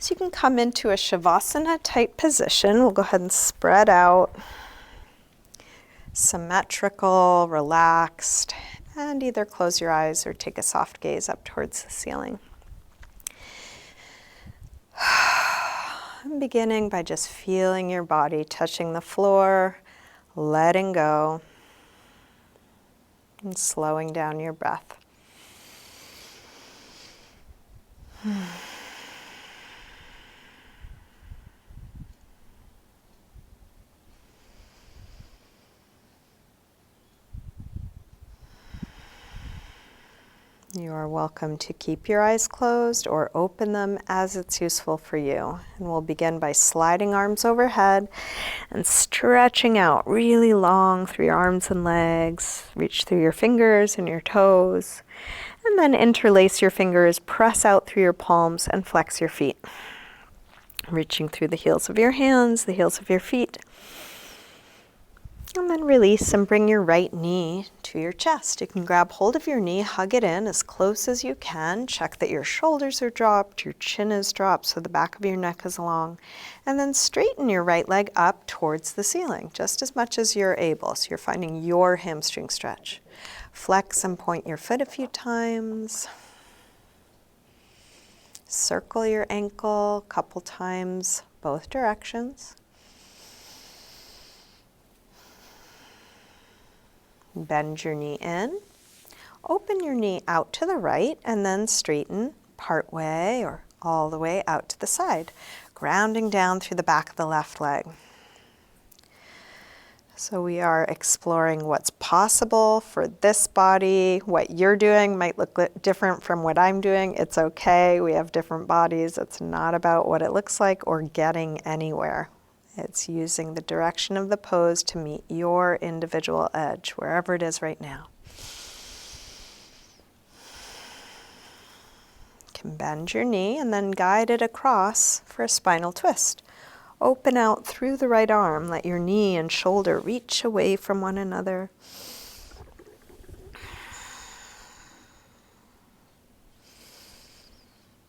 So you can come into a shavasana type position. We'll go ahead and spread out, symmetrical, relaxed, and either close your eyes or take a soft gaze up towards the ceiling. I'm beginning by just feeling your body touching the floor, letting go, and slowing down your breath. You are welcome to keep your eyes closed or open them as it's useful for you. And we'll begin by sliding arms overhead and stretching out really long through your arms and legs. Reach through your fingers and your toes. And then interlace your fingers, press out through your palms, and flex your feet. Reaching through the heels of your hands, the heels of your feet. And then release and bring your right knee to your chest. You can grab hold of your knee, hug it in as close as you can. Check that your shoulders are dropped, your chin is dropped, so the back of your neck is long. And then straighten your right leg up towards the ceiling, just as much as you're able. So you're finding your hamstring stretch. Flex and point your foot a few times. Circle your ankle a couple times, both directions. Bend your knee in, open your knee out to the right, and then straighten part way or all the way out to the side, grounding down through the back of the left leg. So we are exploring what's possible for this body. What you're doing might look different from what I'm doing. It's okay, we have different bodies. It's not about what it looks like or getting anywhere. It's using the direction of the pose to meet your individual edge, wherever it is right now. You can bend your knee and then guide it across for a spinal twist. Open out through the right arm. Let your knee and shoulder reach away from one another.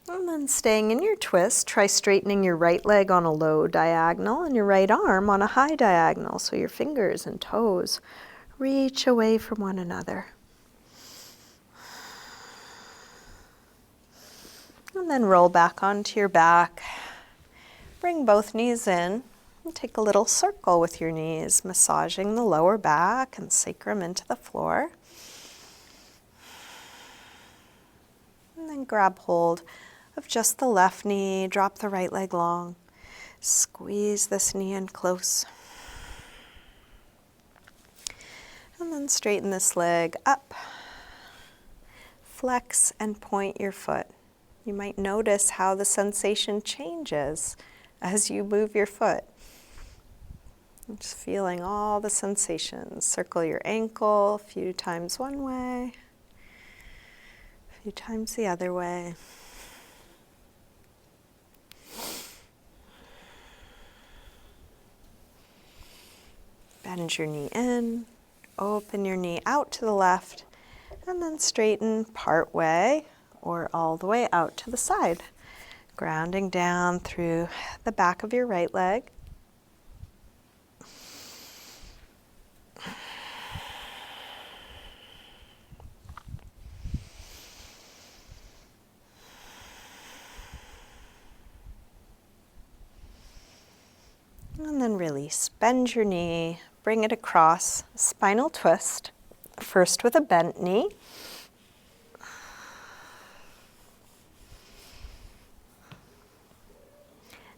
And then staying in your twist, try straightening your right leg on a low diagonal and your right arm on a high diagonal, so your fingers and toes reach away from one another. And then roll back onto your back. Bring both knees in and take a little circle with your knees, massaging the lower back and sacrum into the floor. And then grab hold of just the left knee, drop the right leg long. Squeeze this knee in close. And then straighten this leg up. Flex and point your foot. You might notice how the sensation changes as you move your foot. Just feeling all the sensations. Circle your ankle a few times one way, a few times the other way. Bend your knee in, open your knee out to the left, and then straighten part way or all the way out to the side. Grounding down through the back of your right leg. And then release. Bend your knee, bring it across, spinal twist, first with a bent knee.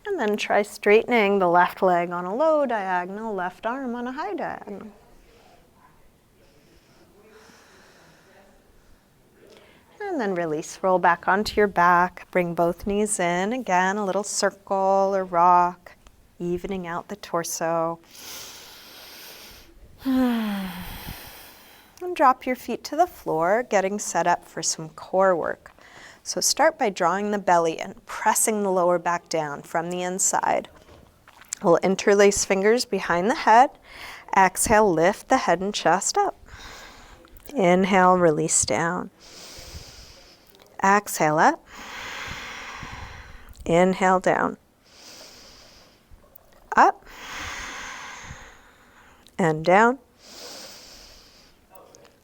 And then try straightening the left leg on a low diagonal, left arm on a high diagonal. And then release, roll back onto your back, bring both knees in, again a little circle or rock, evening out the torso. And drop your feet to the floor, getting set up for some core work. So start by drawing the belly in, pressing the lower back down from the inside. We'll interlace fingers behind the head. Exhale, lift the head and chest up. Inhale, release down. Exhale up. Inhale down. Up. And down.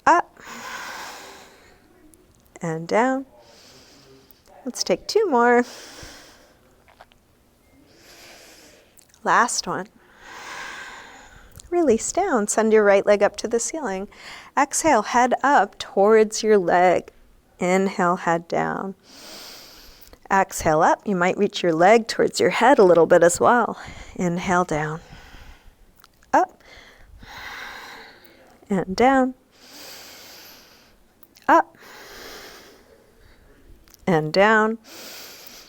Up. And down. Let's take 2 more. Last one. Release down. Send your right leg up to the ceiling. Exhale, head up towards your leg. Inhale, head down. Exhale up. You might reach your leg towards your head a little bit as well. Inhale down. Up. And down. Up. And down.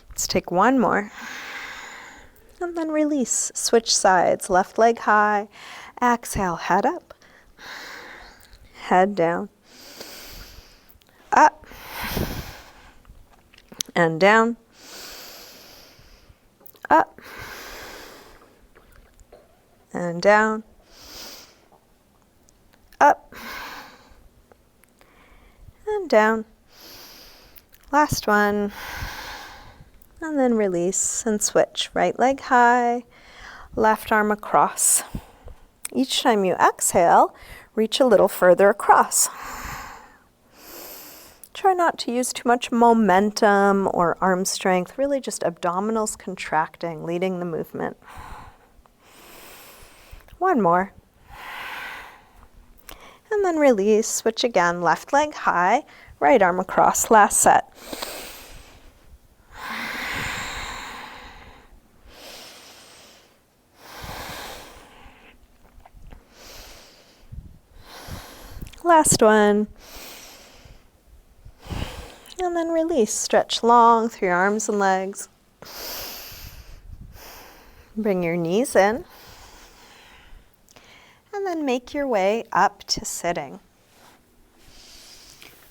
Let's take 1 more. And then release. Switch sides. Left leg high. Exhale, head up. Head down. Up. And down. Up. And down. Up. And down. Last one. And then release and switch. Right leg high, left arm across. Each time you exhale, reach a little further across. Try not to use too much momentum or arm strength, really just abdominals contracting, leading the movement. 1 more. And then release, switch again, left leg high, right arm across, last set. Last one. And then release. Stretch long through your arms and legs. Bring your knees in. And then make your way up to sitting.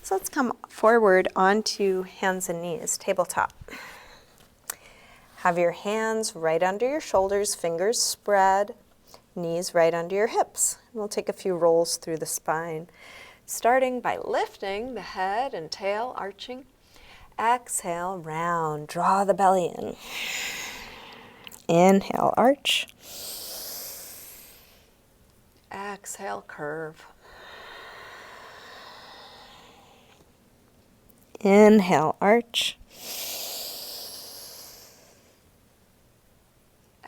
So let's come forward onto hands and knees, tabletop. Have your hands right under your shoulders, fingers spread. Knees right under your hips. We'll take a few rolls through the spine, starting by lifting the head and tail, arching. Exhale, round, draw the belly in. Inhale, arch. Exhale, curve. Inhale, arch.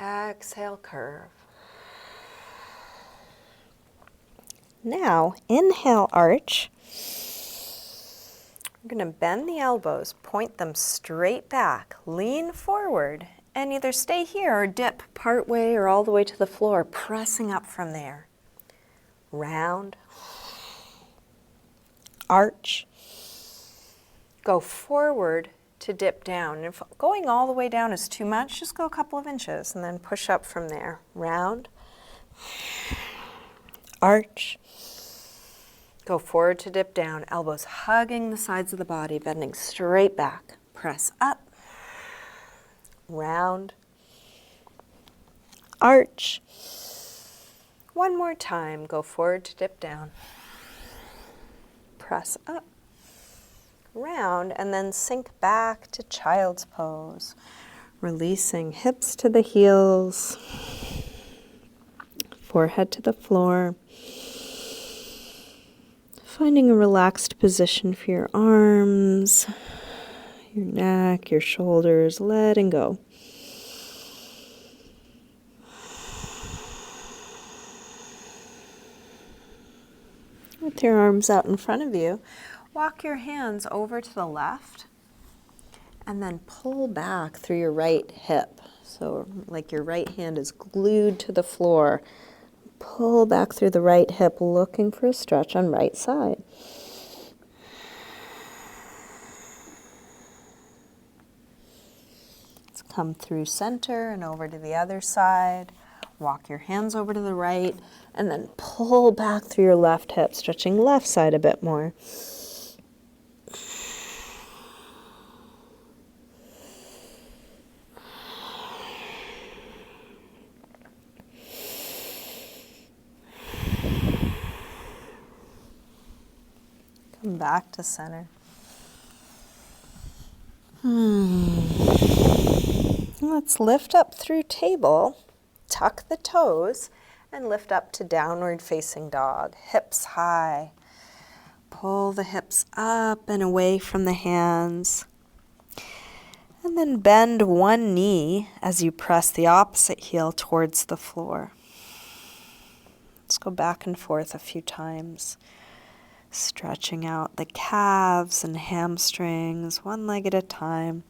Exhale, curve. Now, inhale, arch. We're going to bend the elbows, point them straight back, lean forward, and either stay here or dip part way or all the way to the floor, pressing up from there. Round, arch, go forward to dip down. And if going all the way down is too much, just go a couple of inches and then push up from there. Round, arch, go forward to dip down, elbows hugging the sides of the body, bending straight back. Press up, round, arch. 1 more time, go forward to dip down. Press up, round, and then sink back to child's pose. Releasing hips to the heels, forehead to the floor. Finding a relaxed position for your arms, your neck, your shoulders, letting go. With your arms out in front of you, walk your hands over to the left and then pull back through your right hip. So like your right hand is glued to the floor. Pull back through the right hip, looking for a stretch on right side. Let's come through center and over to the other side. Walk your hands over to the right and then pull back through your left hip, stretching left side a bit more. Come back to center. Let's lift up through table, tuck the toes, and lift up to downward facing dog. Hips high. Pull the hips up and away from the hands. And then bend one knee as you press the opposite heel towards the floor. Let's go back and forth a few times. Stretching out the calves and hamstrings, one leg at a time.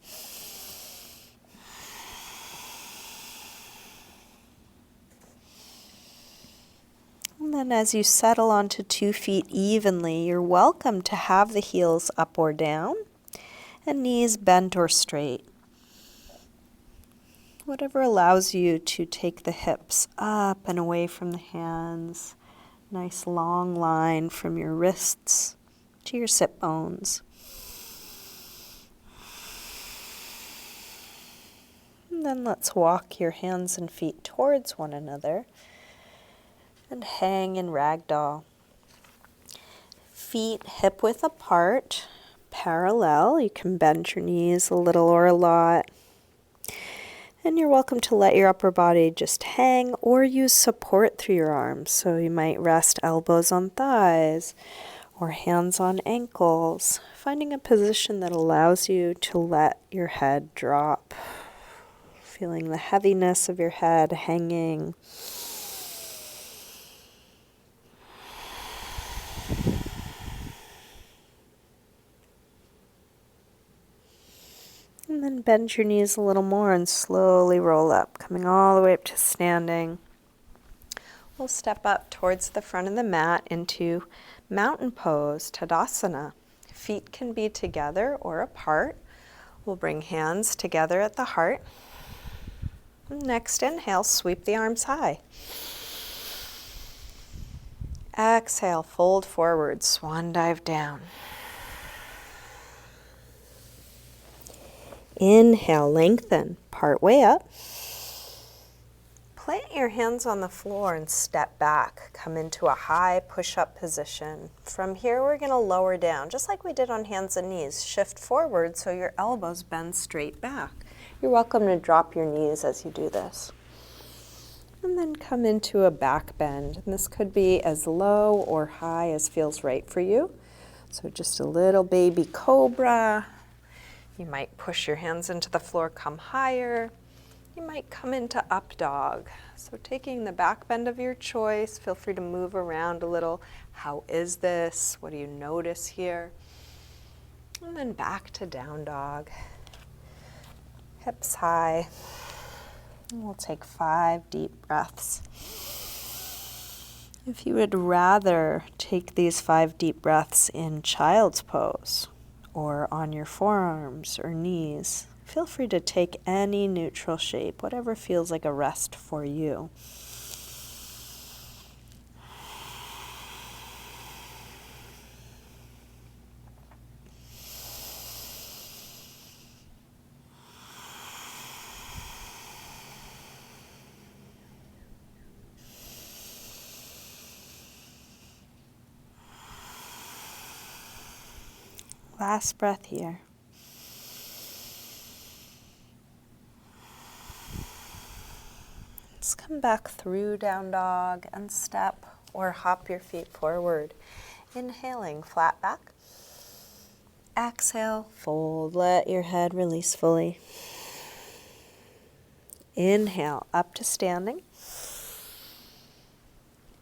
And then as you settle onto 2 feet evenly, you're welcome to have the heels up or down and knees bent or straight. Whatever allows you to take the hips up and away from the hands. Nice long line from your wrists to your sit bones. And then let's walk your hands and feet towards one another and hang in ragdoll. Feet hip width apart, parallel. You can bend your knees a little or a lot. And you're welcome to let your upper body just hang or use support through your arms. So you might rest elbows on thighs or hands on ankles, finding a position that allows you to let your head drop. Feeling the heaviness of your head hanging. And then bend your knees a little more and slowly roll up, coming all the way up to standing. We'll step up towards the front of the mat into mountain pose, Tadasana. Feet can be together or apart. We'll bring hands together at the heart. Next inhale, sweep the arms high. Exhale, fold forward, swan dive down. Inhale, lengthen, part way up. Plant your hands on the floor and step back. Come into a high push-up position. From here, we're going to lower down, just like we did on hands and knees. Shift forward so your elbows bend straight back. You're welcome to drop your knees as you do this. And then come into a back bend. And this could be as low or high as feels right for you. So just a little baby cobra. You might push your hands into the floor, come higher. You might come into up dog. So taking the back bend of your choice, feel free to move around a little. How is this? What do you notice here? And then back to down dog. Hips high. And we'll take 5 deep breaths. If you would rather take these 5 deep breaths in child's pose, or on your forearms or knees, feel free to take any neutral shape, whatever feels like a rest for you. Last breath here. Let's come back through down dog and step or hop your feet forward. Inhaling, flat back. Exhale, fold, let your head release fully. Inhale, up to standing.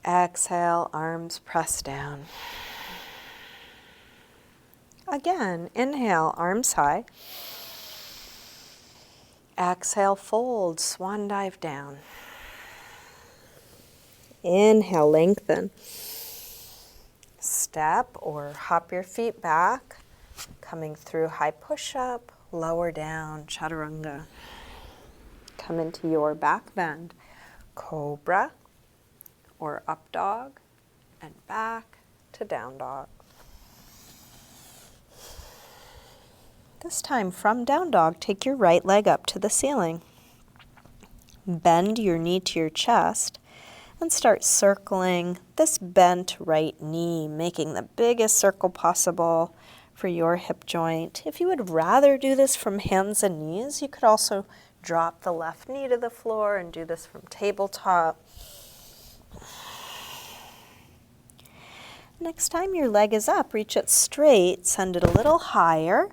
Exhale, arms press down. Again, inhale, arms high. Exhale, fold, swan dive down. Inhale, lengthen. Step or hop your feet back, coming through high push-up, lower down, chaturanga. Come into your back bend, cobra or up dog, and back to down dog. This time from down dog, take your right leg up to the ceiling. Bend your knee to your chest and start circling this bent right knee, making the biggest circle possible for your hip joint. If you would rather do this from hands and knees, you could also Drop the left knee to the floor and do this from tabletop. Next time your leg is up, reach it straight, send it a little higher,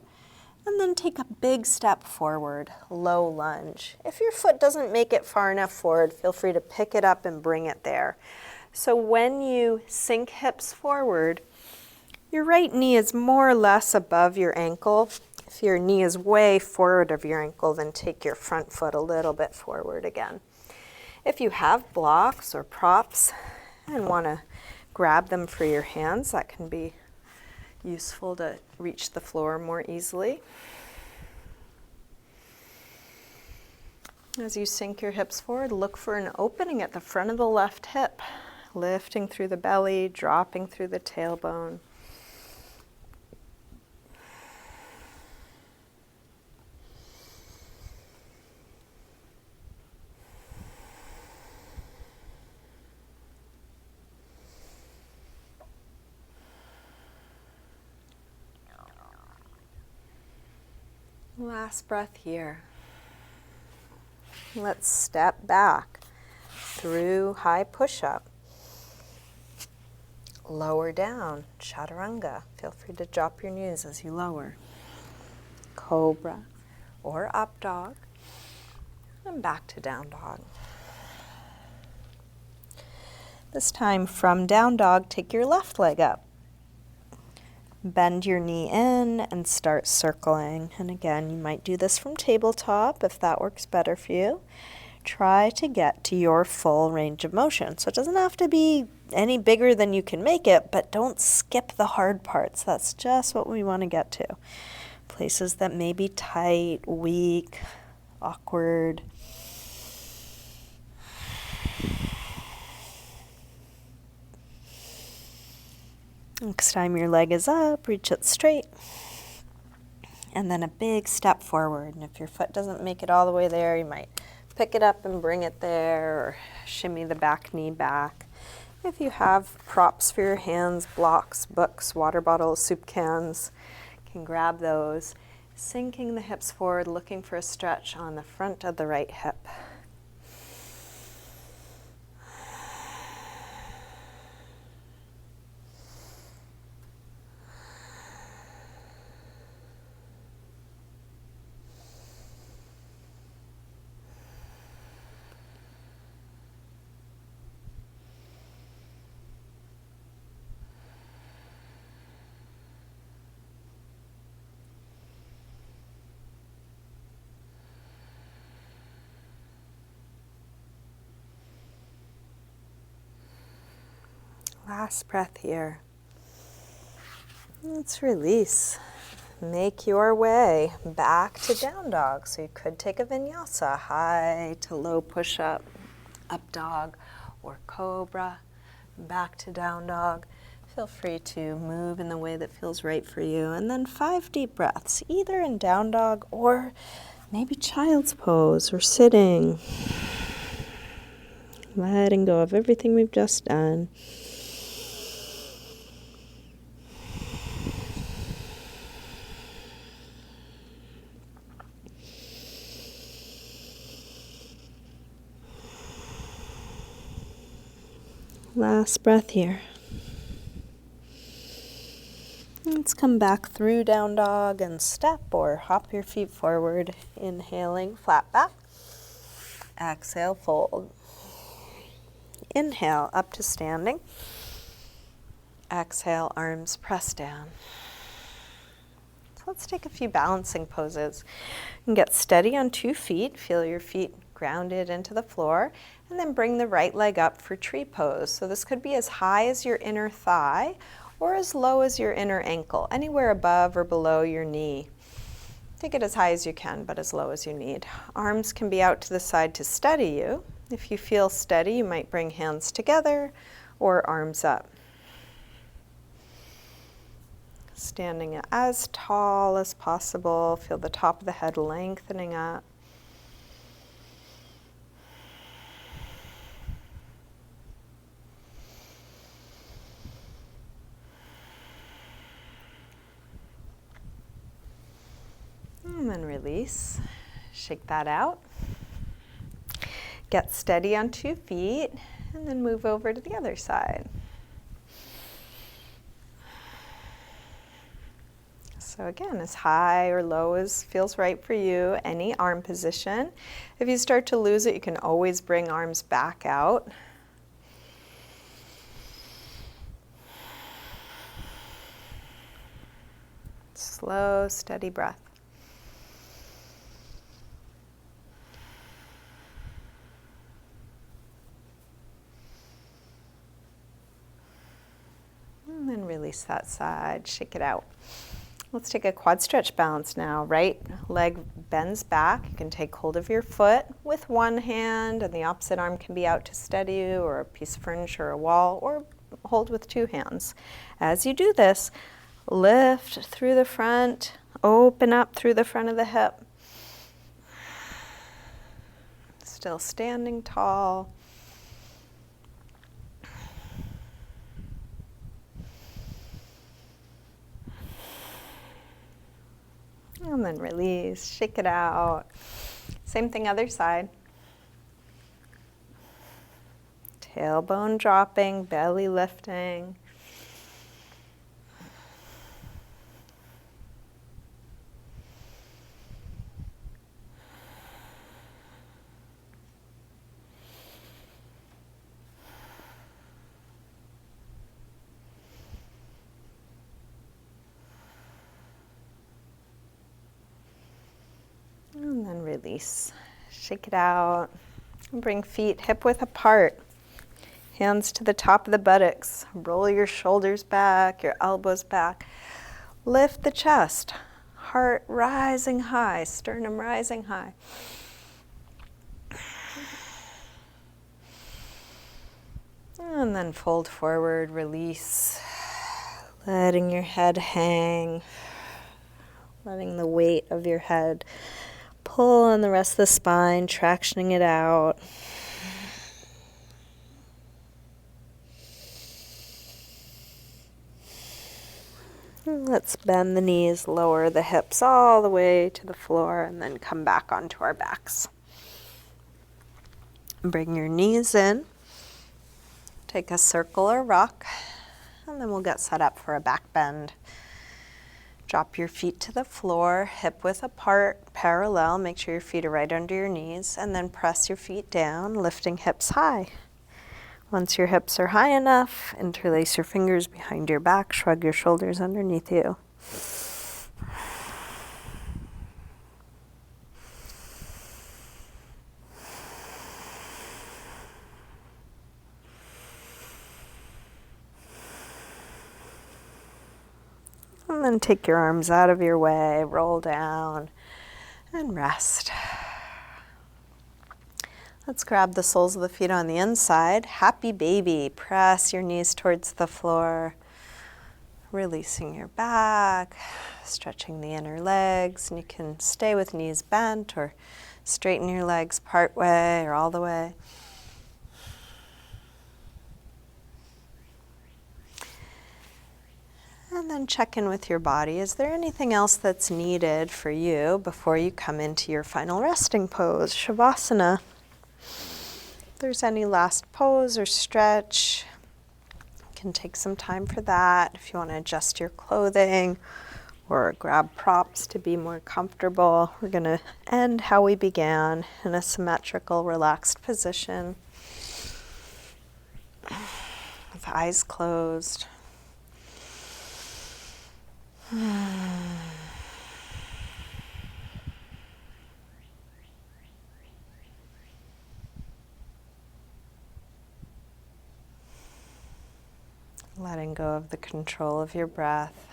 and then take a big step forward, low lunge. If your foot doesn't make it far enough forward, feel free to pick it up and bring it there. So when you sink hips forward, your right knee is more or less above your ankle. If your knee is way forward of your ankle, then take your front foot a little bit forward again. If you have blocks or props and want to grab them for your hands, that can be useful to reach the floor more easily. As you sink your hips forward, look for an opening at the front of the left hip, lifting through the belly, dropping through the tailbone. Last breath here. Let's step back through high push-up. Lower down, chaturanga. Feel free to drop your knees as you lower. Cobra or up dog. And back to down dog. This time from down dog, take your left leg up. Bend your knee in and start circling. And again, you might do this from tabletop if that works better for you. Try to get to your full range of motion. So it doesn't have to be any bigger than you can make it, but don't skip the hard parts. That's just what we want to get to. Places that may be tight, weak, awkward. Next time your leg is up, reach it straight. And then a big step forward. And if your foot doesn't make it all the way there, you might pick it up and bring it there, or shimmy the back knee back. If you have props for your hands, blocks, books, water bottles, soup cans, you can grab those. Sinking the hips forward, looking for a stretch on the front of the right hip. Last breath here. Let's release. Make your way back to down dog. So you could take a vinyasa, high to low push-up, up dog, or cobra, back to down dog. Feel free to move in the way that feels right for you. And then 5 deep breaths, either in down dog or maybe child's pose or sitting. Letting go of everything we've just done. Last breath here. Let's come back through down dog and step or hop your feet forward. Inhaling, flat back. Exhale, fold. Inhale, up to standing. Exhale, arms press down. So let's take a few balancing poses. And get steady on 2 feet. Feel your feet grounded into the floor. And then bring the right leg up for tree pose. So this could be as high as your inner thigh or as low as your inner ankle, anywhere above or below your knee. Take it as high as you can, but as low as you need. Arms can be out to the side to steady you. If you feel steady, you might bring hands together or arms up. Standing as tall as possible. Feel the top of the head lengthening up. And then release. Shake that out. Get steady on 2 feet and then move over to the other side. So again, as high or low as feels right for you, any arm position. If you start to lose it, you can always bring arms back out. Slow, steady breath. And then release that side, shake it out. Let's take a quad stretch balance now. Right leg bends back. You can take hold of your foot with one hand, and the opposite arm can be out to steady you, or a piece of furniture or a wall, or hold with 2 hands. As you do this, lift through the front, open up through the front of the hip. Still standing tall. And then release, shake it out. Same thing other side. Tailbone dropping, belly lifting. And then release. Shake it out. And bring feet hip width apart. Hands to the top of the buttocks. Roll your shoulders back, your elbows back. Lift the chest. Heart rising high, sternum rising high. And then fold forward, release. Letting your head hang. Letting the weight of your head pull on the rest of the spine, tractioning it out. Let's bend the knees, lower the hips all the way to the floor, and then come back onto our backs. Bring your knees in. Take a circle or rock, and then we'll get set up for a back bend. Drop your feet to the floor, hip width apart, parallel. Make sure your feet are right under your knees, and then press your feet down, lifting hips high. Once your hips are high enough, interlace your fingers behind your back, shrug your shoulders underneath you. And then take your arms out of your way, roll down, and rest. Let's grab the soles of the feet on the inside. Happy baby. Press your knees towards the floor, releasing your back, stretching the inner legs. And you can stay with knees bent or straighten your legs part way or all the way. And then check in with your body. Is there anything else that's needed for you before you come into your final resting pose, Shavasana? If there's any last pose or stretch, you can take some time for that. If you want to adjust your clothing or grab props to be more comfortable, we're going to end how we began in a symmetrical, relaxed position with eyes closed. Letting go of the control of your breath.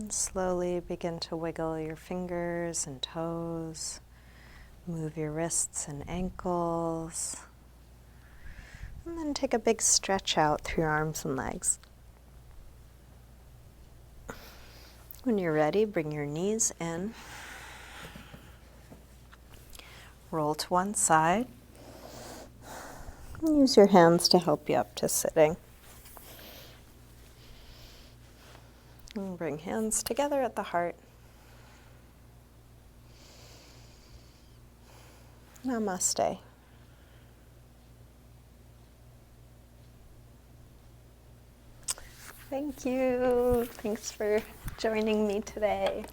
And slowly begin to wiggle your fingers and toes. Move your wrists and ankles. And then take a big stretch out through your arms and legs. When you're ready, bring your knees in. Roll to one side. And use your hands to help you up to sitting. And bring hands together at the heart. Namaste. Thank you. Thanks for joining me today.